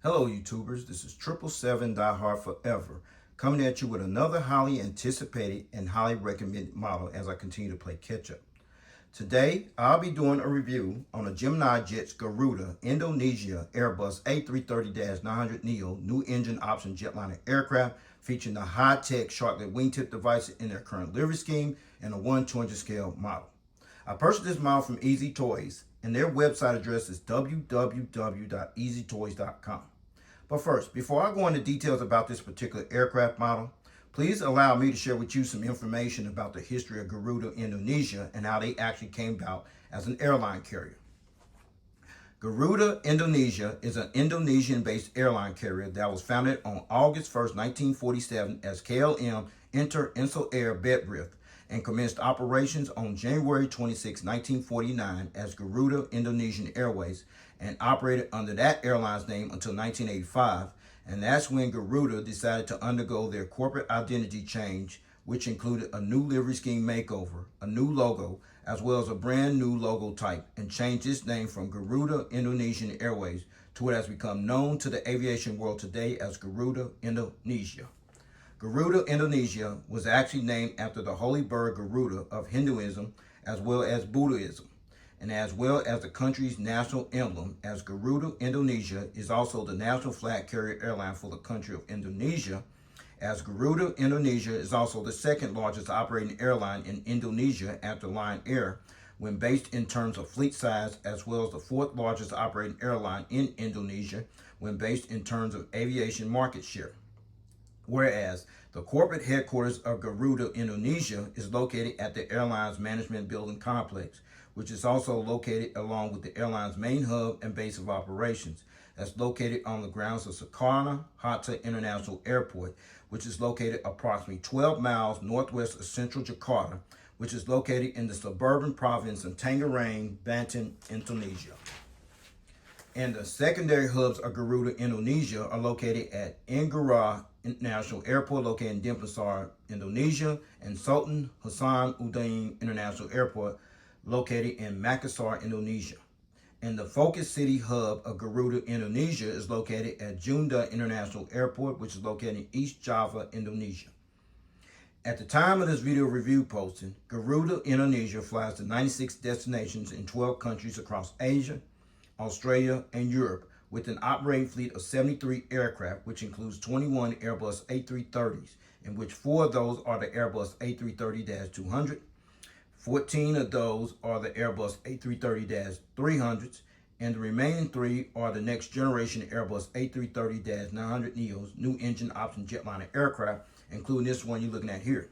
Hello YouTubers, this is 777 Die Hard Forever, coming at you with another highly anticipated and highly recommended model as I continue to play catch up. Today, I'll be doing a review on a Gemini Jet's Garuda Indonesia Airbus A330-900NEO new engine option jetliner aircraft featuring the high-tech Sharklet wingtip devices in their current livery scheme and a 1/200 scale model. I purchased this model from Easy Toys, and their website address is www.easytoys.com. But first, before I go into details about this particular aircraft model, please allow me to share with you some information about the history of Garuda Indonesia and how they actually came about as an airline carrier. Garuda Indonesia is an Indonesian-based airline carrier that was founded on August 1st, 1947 as KLM Inter Air Bedrith and commenced operations on January 26, 1949 as Garuda Indonesian Airways and operated under that airline's name until 1985, and that's when Garuda decided to undergo their corporate identity change, which included a new livery scheme makeover, a new logo, as well as a brand new logo type, and changed its name from Garuda Indonesian Airways to what has become known to the aviation world today as Garuda Indonesia. Garuda Indonesia was actually named after the holy bird Garuda of Hinduism as well as Buddhism, and as well as the country's national emblem, as Garuda Indonesia is also the national flag carrier airline for the country of Indonesia, as Garuda Indonesia is also the second largest operating airline in Indonesia after Lion Air, when based in terms of fleet size, as well as the fourth largest operating airline in Indonesia when based in terms of aviation market share. Whereas the corporate headquarters of Garuda Indonesia is located at the airline's management building complex, which is also located along with the airline's main hub and base of operations. That's located on the grounds of Soekarno-Hatta International Airport, which is located approximately 12 miles northwest of central Jakarta, which is located in the suburban province of Tangerang, Banten, Indonesia. And the secondary hubs of Garuda Indonesia are located at Ngurah International Airport, located in Denpasar, Indonesia, and Sultan Hassanuddin International Airport, located in Makassar, Indonesia. And the focus city hub of Garuda Indonesia is located at Junda International Airport, which is located in East Java, Indonesia. At the time of this video review posting, Garuda Indonesia flies to 96 destinations in 12 countries across Asia, Australia, and Europe, with an operating fleet of 73 aircraft, which includes 21 Airbus A330s, in which 4 of those are the Airbus A330-200, 14 of those are the Airbus A330-300s, and the remaining 3 are the next generation Airbus A330-900NEOs new engine option jetliner aircraft, including this one you're looking at here.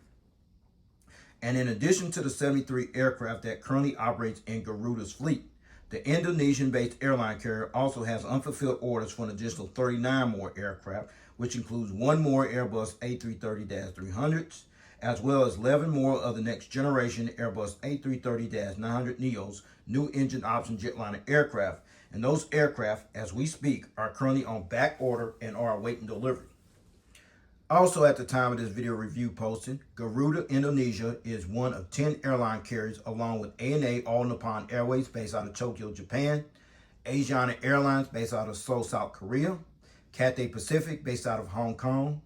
And in addition to the 73 aircraft that currently operates in Garuda's fleet, the Indonesian-based airline carrier also has unfulfilled orders for an additional 39 more aircraft, which includes 1 more Airbus A330-300s, as well as 11 more of the next generation Airbus A330-900NEOs new engine option jetliner aircraft. And those aircraft, as we speak, are currently on back order and are awaiting delivery. Also, at the time of this video review posting, Garuda Indonesia is one of 10 airline carriers, along with ANA All Nippon Airways based out of Tokyo, Japan, Asiana Airlines based out of Seoul, South Korea, Cathay Pacific based out of Hong Kong,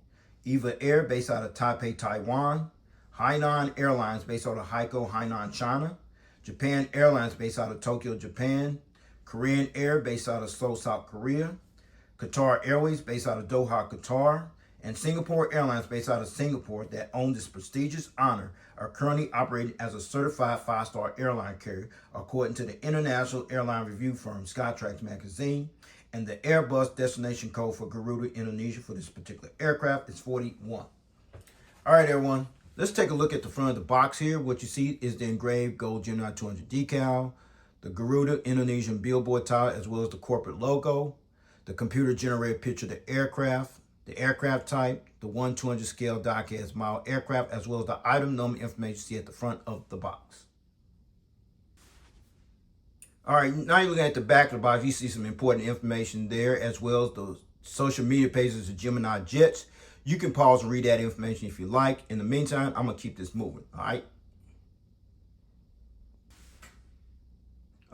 EVA Air based out of Taipei, Taiwan, Hainan Airlines based out of Haikou, Hainan, China, Japan Airlines based out of Tokyo, Japan, Korean Air based out of Seoul, South Korea, Qatar Airways based out of Doha, Qatar, and Singapore Airlines based out of Singapore that own this prestigious honor are currently operating as a certified 5-star airline carrier according to the international airline review firm Skytrax magazine, and the Airbus destination code for Garuda Indonesia for this particular aircraft is 41. All right, everyone, let's take a look at the front of the box here. What you see is the engraved gold Gemini 200 decal, the Garuda Indonesian billboard tile, as well as the corporate logo, the computer-generated picture of the aircraft type, the 1/200 scale die-cast model aircraft, as well as the item number information you see at the front of the box. All right, now you're looking at the back of the box. You see some important information there, as well as the social media pages of Gemini Jets. You can pause and read that information if you like. In the meantime, I'm going to keep this moving, all right?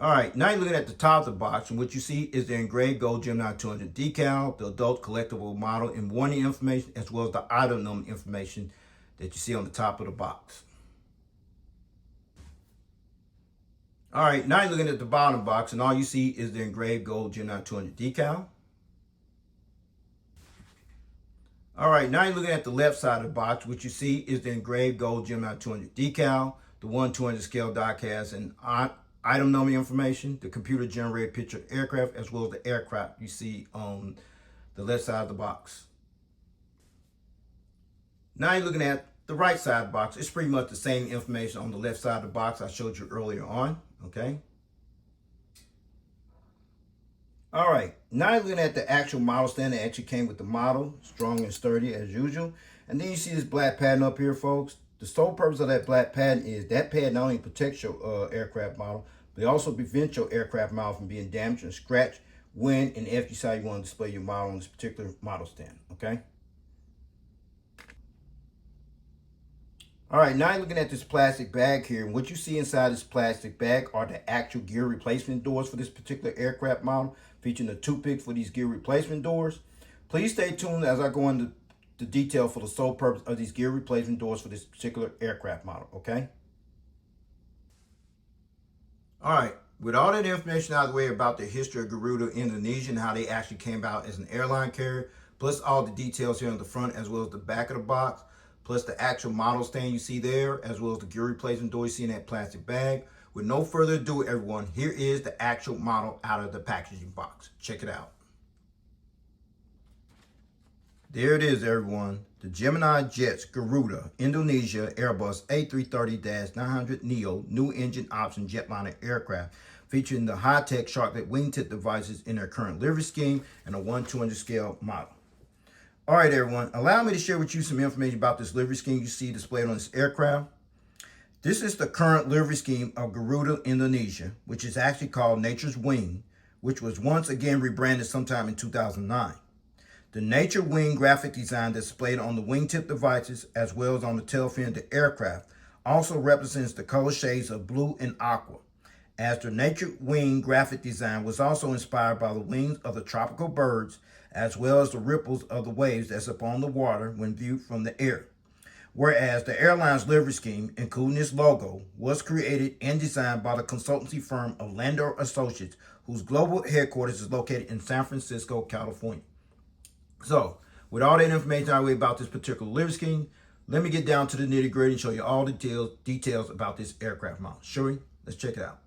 All right, now you're looking at the top of the box, and what you see is the engraved gold Gemini 200 decal, the adult collectible model and warranty information, as well as the item number information that you see on the top of the box. All right, now you're looking at the bottom box, and all you see is the engraved gold Gemini 200 decal. All right, now you're looking at the left side of the box. What you see is the engraved gold Gemini 200 decal, the 1/200 scale diecast, and item number information, the computer generated picture of aircraft, as well as the aircraft you see on the left side of the box. Now you're looking at the right side of the box. It's pretty much the same information on the left side of the box I showed you earlier on, okay? All right, now you're looking at the actual model stand that actually came with the model, strong and sturdy as usual. And then you see this black pattern up here, folks. The sole purpose of that black pattern is that pad not only protects your aircraft model, but it also prevents your aircraft model from being damaged and scratched when and if you decide you want to display your model on this particular model stand, okay? All right, now you're looking at this plastic bag here, and what you see inside this plastic bag are the actual gear replacement doors for this particular aircraft model, featuring the toothpick for these gear replacement doors. Please stay tuned as I go into the detail for the sole purpose of these gear replacement doors for this particular aircraft model, okay? All right, with all that information out of the way about the history of Garuda Indonesia and how they actually came about as an airline carrier, plus all the details here on the front as well as the back of the box, plus the actual model stand you see there, as well as the gear replacement door you see in that plastic bag. With no further ado, everyone, here is the actual model out of the packaging box. Check it out. There it is, everyone. The Gemini Jets Garuda Indonesia Airbus A330-900NEO new engine option jetliner aircraft, featuring the high-tech Sharklet wingtip devices in their current livery scheme and a 1/200 scale model. All right, everyone, allow me to share with you some information about this livery scheme you see displayed on this aircraft. This is the current livery scheme of Garuda Indonesia, which is actually called Nature's Wing, which was once again rebranded sometime in 2009. The Nature Wing graphic design displayed on the wingtip devices as well as on the tailfin of the aircraft also represents the color shades of blue and aqua, as the Nature Wing graphic design was also inspired by the wings of the tropical birds as well as the ripples of the waves that's upon the water when viewed from the air. Whereas the airline's livery scheme, including its logo, was created and designed by the consultancy firm of Landor Associates, whose global headquarters is located in San Francisco, California. So, with all that information out of the way about this particular livery scheme, let me get down to the nitty-gritty and show you all the details about this aircraft model. Shuri, let's check it out.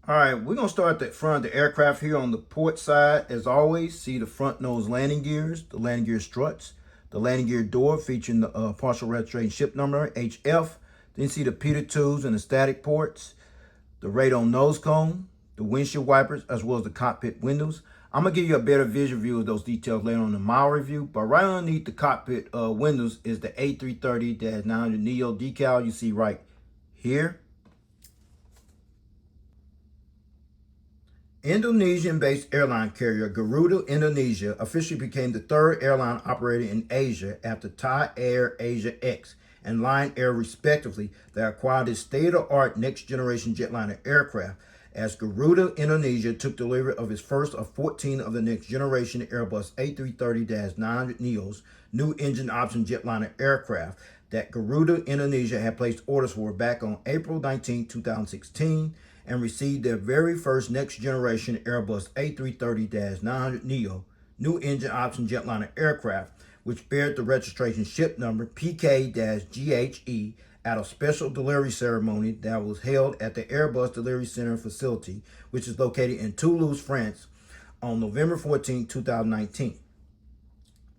All right, we're going to start at the front of the aircraft here on the port side. As always, see the front nose landing gears, the landing gear struts, the landing gear door featuring the partial registration ship number, HF. Then see the pitot tubes and the static ports, the radome nose cone, the windshield wipers, as well as the cockpit windows. I'm going to give you a better visual view of those details later on in the model review, but right underneath the cockpit windows is the A330-900NEO decal you see right here. Indonesian-based airline carrier Garuda Indonesia officially became the third airline operator in Asia after Thai Air Asia X and Lion Air respectively that acquired its state-of-the-art next-generation jetliner aircraft, as Garuda Indonesia took delivery of its first of 14 of the next-generation Airbus A330-900NEOs new engine option jetliner aircraft that Garuda Indonesia had placed orders for back on April 19, 2016, and received their very first next-generation Airbus A330-900NEO new engine option jetliner aircraft, which bears the registration ship number PK-GHE at a special delivery ceremony that was held at the Airbus Delivery Center facility, which is located in Toulouse, France, on November 14, 2019.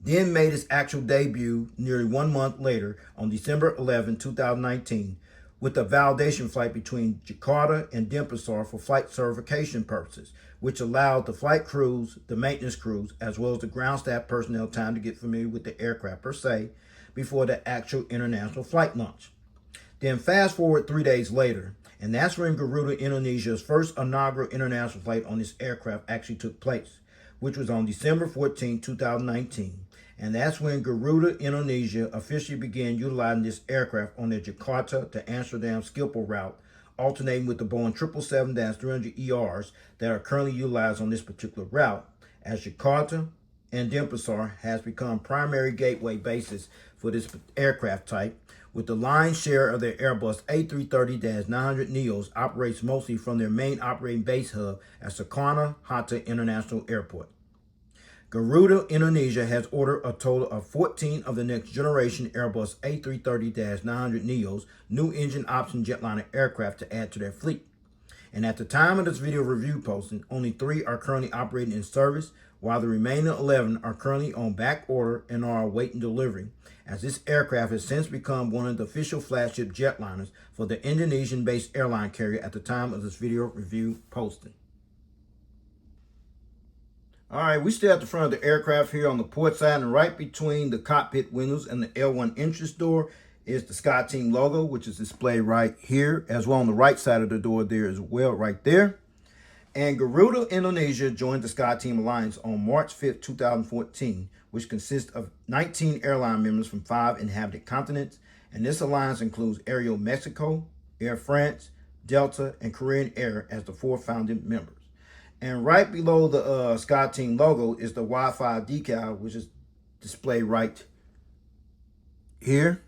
Then made its actual debut nearly 1 month later on December 11, 2019, with a validation flight between Jakarta and Denpasar for flight certification purposes, which allowed the flight crews, the maintenance crews, as well as the ground staff personnel time to get familiar with the aircraft per se before the actual international flight launch. Then fast forward 3 days later, and that's when Garuda Indonesia's first inaugural international flight on this aircraft actually took place, which was on December 14, 2019. And that's when Garuda Indonesia officially began utilizing this aircraft on their Jakarta to Amsterdam Schiphol route alternating with the Boeing 777-300ERs that are currently utilized on this particular route, as Jakarta and Denpasar has become primary gateway bases for this aircraft type, with the lion's share of their Airbus A330-900NEOs operates mostly from their main operating base hub at Soekarno-Hatta International Airport. Garuda Indonesia has ordered a total of 14 of the next generation Airbus A330-900NEOs new engine option jetliner aircraft to add to their fleet. And at the time of this video review posting, only 3 are currently operating in service, while the remaining 11 are currently on back order and are awaiting delivery, as this aircraft has since become one of the official flagship jetliners for the Indonesian-based airline carrier at the time of this video review posting. All right, we still at the front of the aircraft here on the port side, and right between the cockpit windows and the L1 entrance door is the SkyTeam logo, which is displayed right here, as well on the right side of the door there as well, right there. And Garuda Indonesia joined the SkyTeam Alliance on March 5th, 2014, which consists of 19 airline members from 5 inhabited continents. And this alliance includes Aero Mexico, Air France, Delta, and Korean Air as the 4 founding members. And right below the SkyTeam logo is the Wi-Fi decal, which is displayed right here.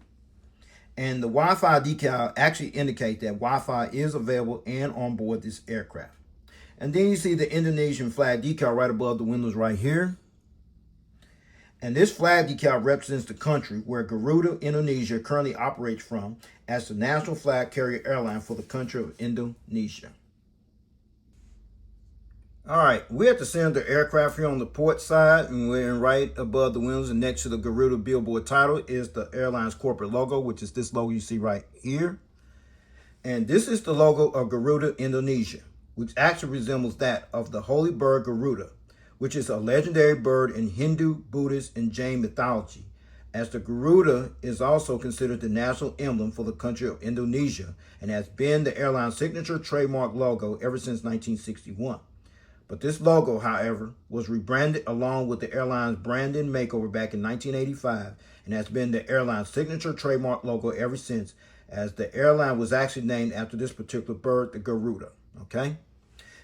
And the Wi-Fi decal actually indicates that Wi-Fi is available and on board this aircraft. And then you see the Indonesian flag decal right above the windows right here. And this flag decal represents the country where Garuda Indonesia currently operates from as the national flag carrier airline for the country of Indonesia. All right, we're at the center of the aircraft here on the port side, and we're right above the windows, and next to the Garuda billboard title is the airline's corporate logo, which is this logo you see right here. And this is the logo of Garuda Indonesia, which actually resembles that of the holy bird Garuda, which is a legendary bird in Hindu, Buddhist, and Jain mythology, as the Garuda is also considered the national emblem for the country of Indonesia and has been the airline's signature trademark logo ever since 1961. But this logo, however, was rebranded along with the airline's branding makeover back in 1985 and has been the airline's signature trademark logo ever since, as the airline was actually named after this particular bird, the Garuda, okay?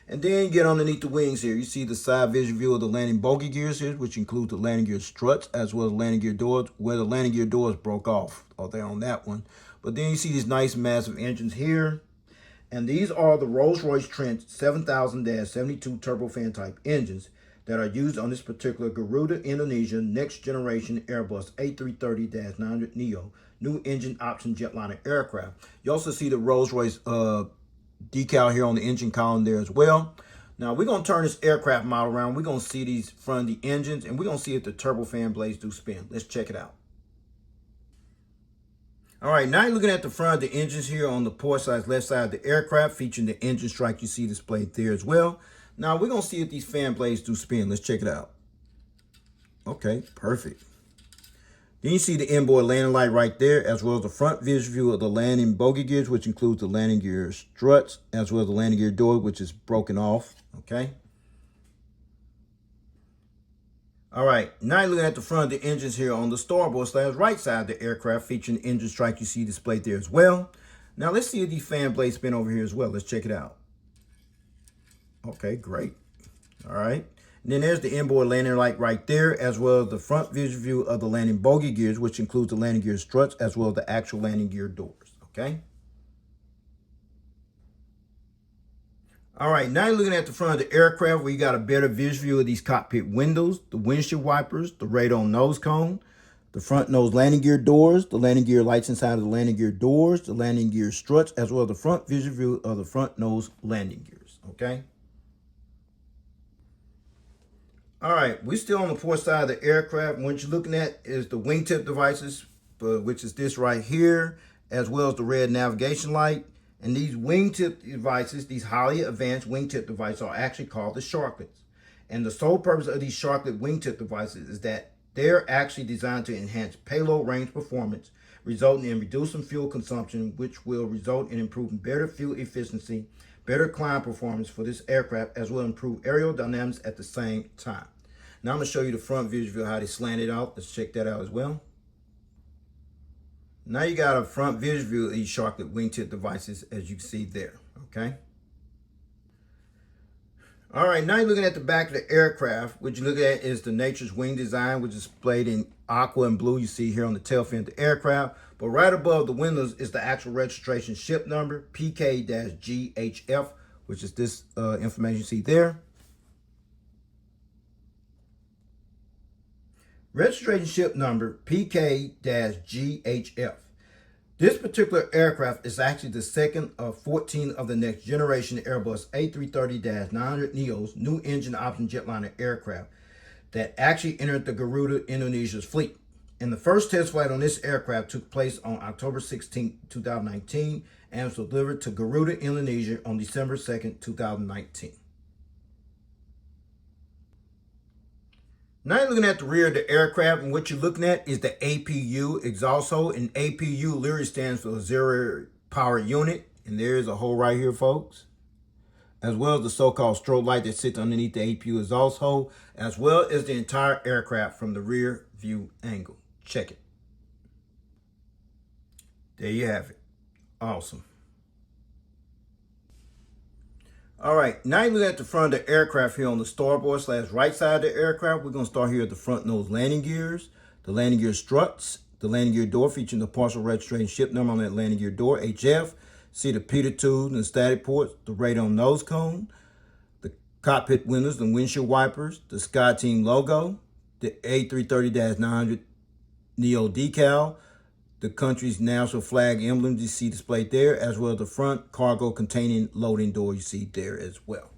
And then you get underneath the wings here. You see the side vision view of the landing bogey gears here, which include the landing gear struts as well as landing gear doors, where the landing gear doors broke off. Oh, they're on that one. But then you see these nice massive engines here. And these are the Rolls-Royce Trent 7000-72 turbofan type engines that are used on this particular Garuda Indonesia next generation Airbus A330-900NEO new engine option jetliner aircraft. You also see the Rolls-Royce decal here on the engine column there as well. Now we're going to turn this aircraft model around. We're going to see these front of the engines, and we're going to see if the turbofan blades do spin. Let's check it out. All right, now you're looking at the front of the engines here on the port side, left side of the aircraft, featuring the engine strike you see displayed there as well. Now we're going to see if these fan blades do spin. Let's check it out. Okay, perfect. Then you see the inboard landing light right there, as well as the front vision view of the landing bogey gears, which includes the landing gear struts, as well as the landing gear door, which is broken off, okay? All right, now you're looking at the front of the engines here on the starboard / right side of the aircraft, featuring the engine strike you see displayed there as well. Now let's see if these fan blades spin over here as well. Let's check it out. Okay, great. All right. And then there's the inboard landing light right there, as well as the front vision view of the landing bogey gears, which includes the landing gear struts, as well as the actual landing gear doors, okay? All right, now you're looking at the front of the aircraft where you got a better vision view of these cockpit windows, the windshield wipers, the radon nose cone, the front nose landing gear doors, the landing gear lights inside of the landing gear doors, the landing gear struts, as well as the front vision view of the front nose landing gears, okay? All right, we're still on the port side of the aircraft. What you're looking at is the wingtip devices, which is this right here, as well as the red navigation light. And these wingtip devices, these highly advanced wingtip devices, are actually called the Sharklets. And the sole purpose of these Sharklet wingtip devices is that they're actually designed to enhance payload range performance, resulting in reducing fuel consumption, which will result in improving better fuel efficiency, better climb performance for this aircraft, as well as improve aerodynamics at the same time. Now I'm going to show you the front vision view, how they slanted out. Let's check that out as well. Now you got a front visual view of these Sharklet wingtip devices, as you can see there, okay? All right, now you're looking at the back of the aircraft. What you look at is the Nature's Wing design, which is displayed in aqua and blue you see here on the tailfin of the aircraft. But right above the windows is the actual registration ship number, PK-GHF, which is this information you see there. Registration ship number, PK-GHF. This particular aircraft is actually the second of 14 of the next generation Airbus A330-900NEOs, new engine option jetliner aircraft that actually entered the Garuda Indonesia's fleet. And the first test flight on this aircraft took place on October 16, 2019, and was delivered to Garuda Indonesia on December 2nd, 2019. Now you're looking at the rear of the aircraft, and what you're looking at is the APU exhaust hole, and APU literally stands for Auxiliary Power Unit, and there is a hole right here, folks, as well as the so-called strobe light that sits underneath the APU exhaust hole, as well as the entire aircraft from the rear view angle. Check it. There you have it. Awesome. All right, now you're looking at the front of the aircraft here on the starboard / right side of the aircraft. We're going to start here at the front nose landing gears, the landing gear struts, the landing gear door featuring the partial registration ship number on that landing gear door, HF. See the pitot tubes and static ports, the radome nose cone, the cockpit windows, the windshield wipers, the SkyTeam logo, the A330-900NEO decal, the country's national flag emblems you see displayed there, as well as the front cargo containing loading door you see there as well.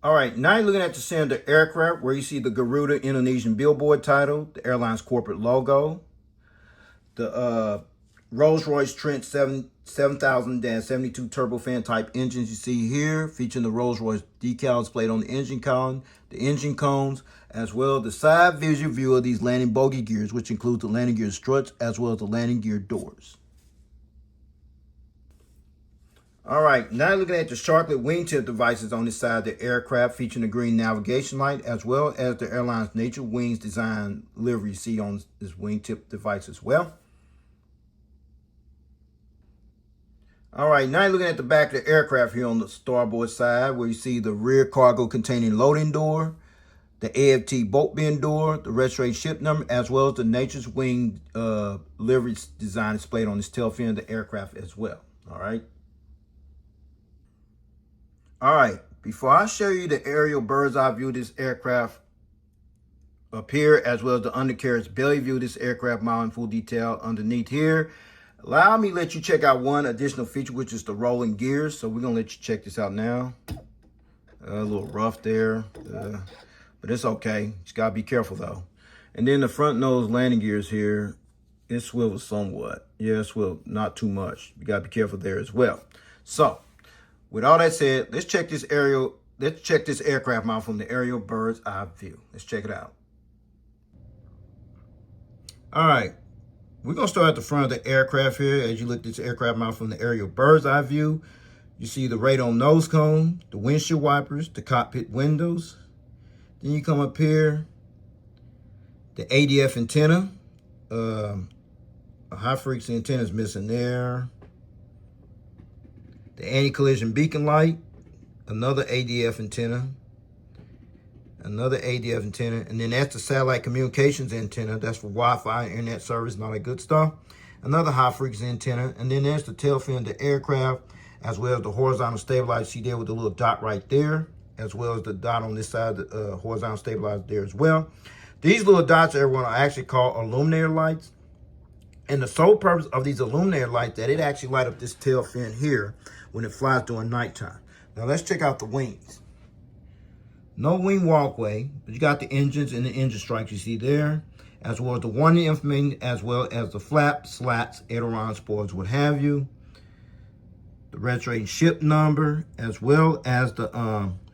All right, now you're looking at the center of the aircraft where you see the Garuda Indonesian billboard title, the airline's corporate logo, the Rolls-Royce Trent 7000-72 turbofan type engines you see here, featuring the Rolls-Royce decal displayed on the engine column, the engine cones, as well as the side visual view of these landing bogey gears, which include the landing gear struts as well as the landing gear doors. All right, now looking at the Sharklet wingtip devices on this side of the aircraft, featuring the green navigation light, as well as the airline's Nature Wings design livery you see on this wingtip device as well. All right, now you're looking at the back of the aircraft here on the starboard side, where you see the rear cargo containing loading door, the AFT boat bin door, the registration ship number, as well as the Nature's Wing livery design displayed on this tail fin of the aircraft as well. All right. All right, before I show you the aerial bird's eye view of this aircraft up here, as well as the undercarriage belly view of this aircraft model in full detail underneath here, allow me to let you check out one additional feature, which is the rolling gears. So we're going to let you check this out now. A little rough there, but it's okay. Just got to be careful, though. And then the front nose landing gears here, it swivels somewhat. Yeah, it swivels, not too much. You got to be careful there as well. So with all that said, let's check this aircraft model from the aerial bird's eye view. Let's check it out. All right. We're going to start at the front of the aircraft here. As you look at this aircraft model from the aerial bird's eye view, you see the radome nose cone, the windshield wipers, the cockpit windows. Then you come up here, the ADF antenna. A high frequency antenna is missing there. The anti-collision beacon light, another ADF antenna. Another ADF antenna, and then that's the satellite communications antenna. That's for Wi-Fi, internet service, and all that good stuff. Another high frequency antenna, and then there's the tail fin of the aircraft, as well as the horizontal stabilizer. See there with the little dot right there, as well as the dot on this side, the horizontal stabilizer there as well. These little dots, everyone, are actually called illuminator lights, and the sole purpose of these illuminator lights that it actually light up this tail fin here when it flies during nighttime. Now let's check out the wings. No wing walkway, but you got the engines and the engine strikes you see there, as well as the warning information, as well as the flaps, slats, aileron spoilers, what have you. The registration ship number, as well as the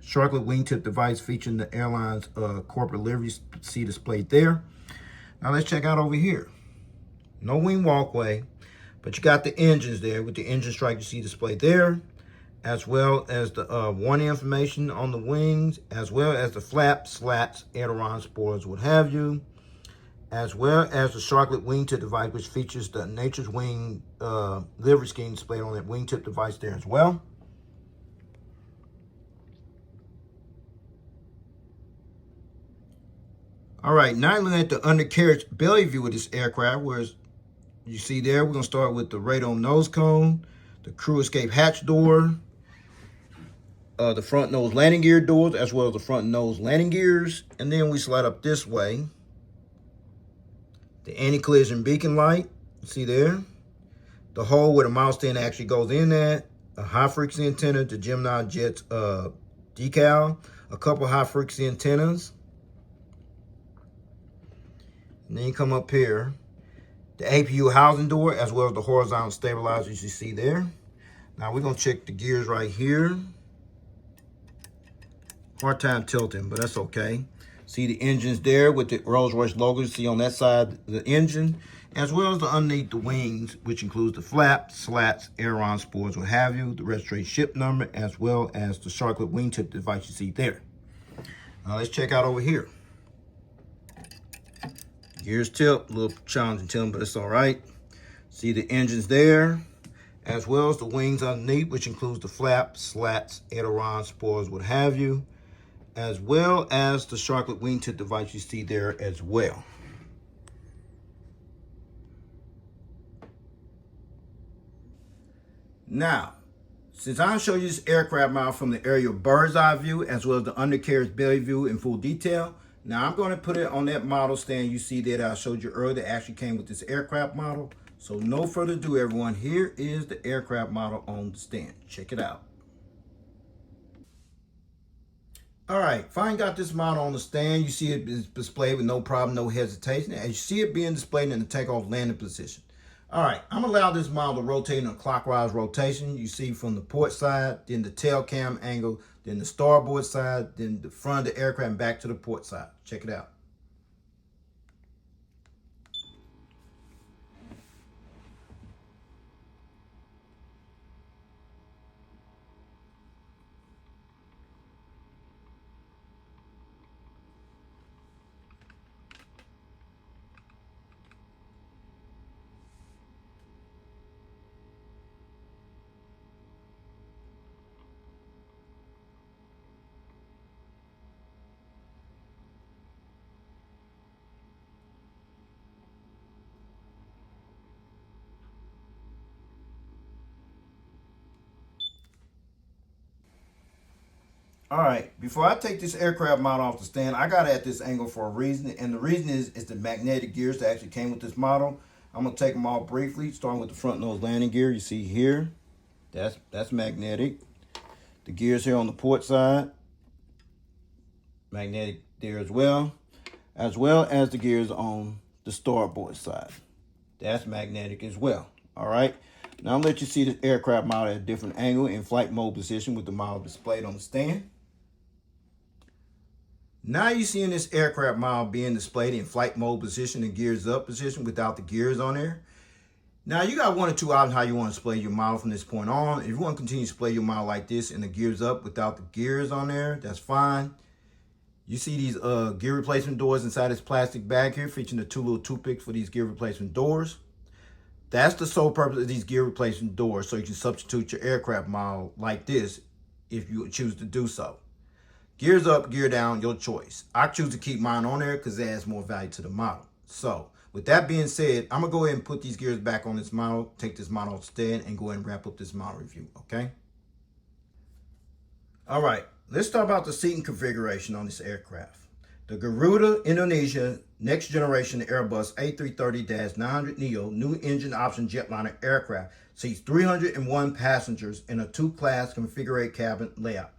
Sharklet wingtip device featuring the airline's corporate livery see displayed there. Now let's check out over here. No wing walkway, but you got the engines there with the engine strike you see displayed there, as well as the warning information on the wings, as well as the flaps, slats, aileron spoilers, what have you. as well as the Sharklet Wingtip device, which features the Nature's Wing livery scheme displayed on that Wingtip device there as well. All right, now looking at the undercarriage belly view of this aircraft, where you see there, we're going to start with the radome nose cone, the crew escape hatch door, the front nose landing gear doors, as well as the front nose landing gears. And then we slide up this way. The anti-collision beacon light, you see there. The hole where the mouse stand actually goes in at. A high frequency antenna, the Gemini Jets decal. A couple high frequency antennas. And then you come up here. The APU housing door, as well as the horizontal stabilizers you see there. Now we're going to check the gears right here. Hard time tilting, but that's okay. See the engines there with the Rolls-Royce logo. You see on that side the engine, as well as the underneath the wings, which includes the flaps, slats, aileron spoilers, what have you, the registration ship number, as well as the Sharklet wingtip device you see there. Now let's check out over here. Gears tilt, a little challenging tilting, but it's all right. See the engines there, as well as the wings underneath, which includes the flaps, slats, aileron spoilers, what have you, as well as the Sharklet wingtip device you see there as well. Now, since I'll show you this aircraft model from the aerial bird's eye view, as well as the undercarriage belly view in full detail, now I'm going to put it on that model stand you see there that I showed you earlier that actually came with this aircraft model. So no further ado, everyone, here is the aircraft model on the stand. Check it out. All right, finally got this model on the stand. You see it is displayed with no problem, no hesitation. As you see it being displayed in the takeoff landing position. All right, I'm gonna allow this model to rotate in a clockwise rotation. You see from the port side, then the tail cam angle, then the starboard side, then the front of the aircraft and back to the port side. Check it out. All right, before I take this aircraft model off the stand, I got it at this angle for a reason, and the reason is the magnetic gears that actually came with this model. I'm gonna take them all briefly, starting with the front nose landing gear. You see here, that's magnetic. The gears here on the port side, magnetic there as well as the gears on the starboard side. That's magnetic as well. All right. Now I'm gonna let you see this aircraft model at a different angle in flight mode position with the model displayed on the stand. Now you're seeing this aircraft model being displayed in flight mode position and gears up position without the gears on there. Now you got one or two options how you want to display your model from this point on. If you want to continue to display your model like this and the gears up without the gears on there, that's fine. You see these gear replacement doors inside this plastic bag here, featuring the two little toothpicks for these gear replacement doors. That's the sole purpose of these gear replacement doors, so you can substitute your aircraft model like this if you choose to do so. Gears up, gear down, your choice. I choose to keep mine on there because it adds more value to the model. So with that being said, I'm gonna go ahead and put these gears back on this model, take this model off the stand, and go ahead and wrap up this model review, okay? All right, let's talk about the seating configuration on this aircraft. The Garuda Indonesia next generation Airbus A330-900NEO new engine option jetliner aircraft seats 301 passengers in a two-class configured cabin layout.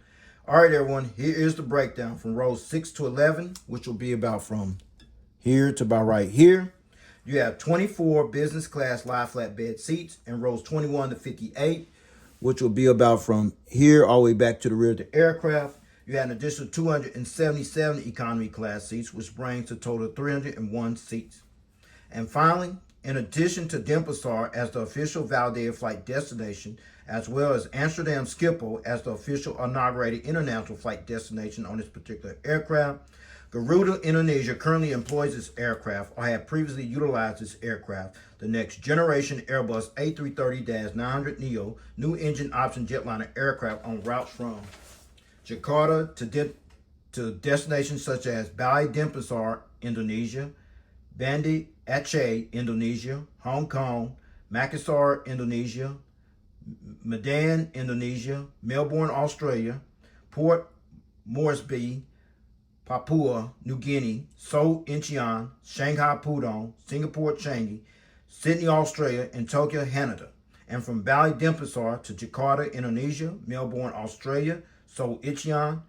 All right, everyone, here is the breakdown from rows 6 to 11, which will be about from here to about right here. You have 24 business class lie flat bed seats in rows 21 to 58, which will be about from here all the way back to the rear of the aircraft. You had an additional 277 economy class seats, which brings a total of 301 seats. And finally, in addition to Denpasar as the official validated flight destination, as well as Amsterdam Schiphol as the official inaugurated international flight destination on this particular aircraft, Garuda Indonesia currently employs this aircraft or had previously utilized this aircraft, the next generation Airbus A330-900NEO new engine option jetliner aircraft on routes from Jakarta to destinations such as Bali Denpasar, Indonesia, Banda Aceh, Indonesia, Hong Kong, Makassar, Indonesia, Medan, Indonesia, Melbourne, Australia, Port Moresby, Papua New Guinea, Seoul, Incheon, Shanghai, Pudong, Singapore, Changi, Sydney, Australia, and Tokyo, Canada. And from Bali Denpasar to Jakarta, Indonesia, Melbourne, Australia, Seoul, Incheon,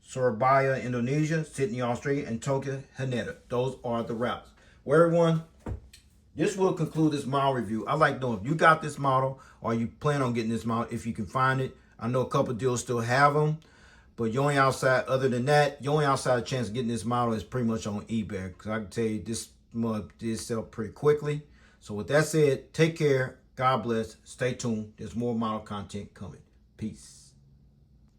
Surabaya, Indonesia, Sydney, Australia, and Tokyo, Canada. Those are the routes. Well, everyone, this will conclude this model review. I'd like to know if you got this model or you plan on getting this model, if you can find it. I know a couple of dealers still have them, but your only outside, other than that, your only outside chance of getting this model is pretty much on eBay. Because I can tell you this model did sell pretty quickly. So with that said, take care. God bless. Stay tuned. There's more model content coming. Peace.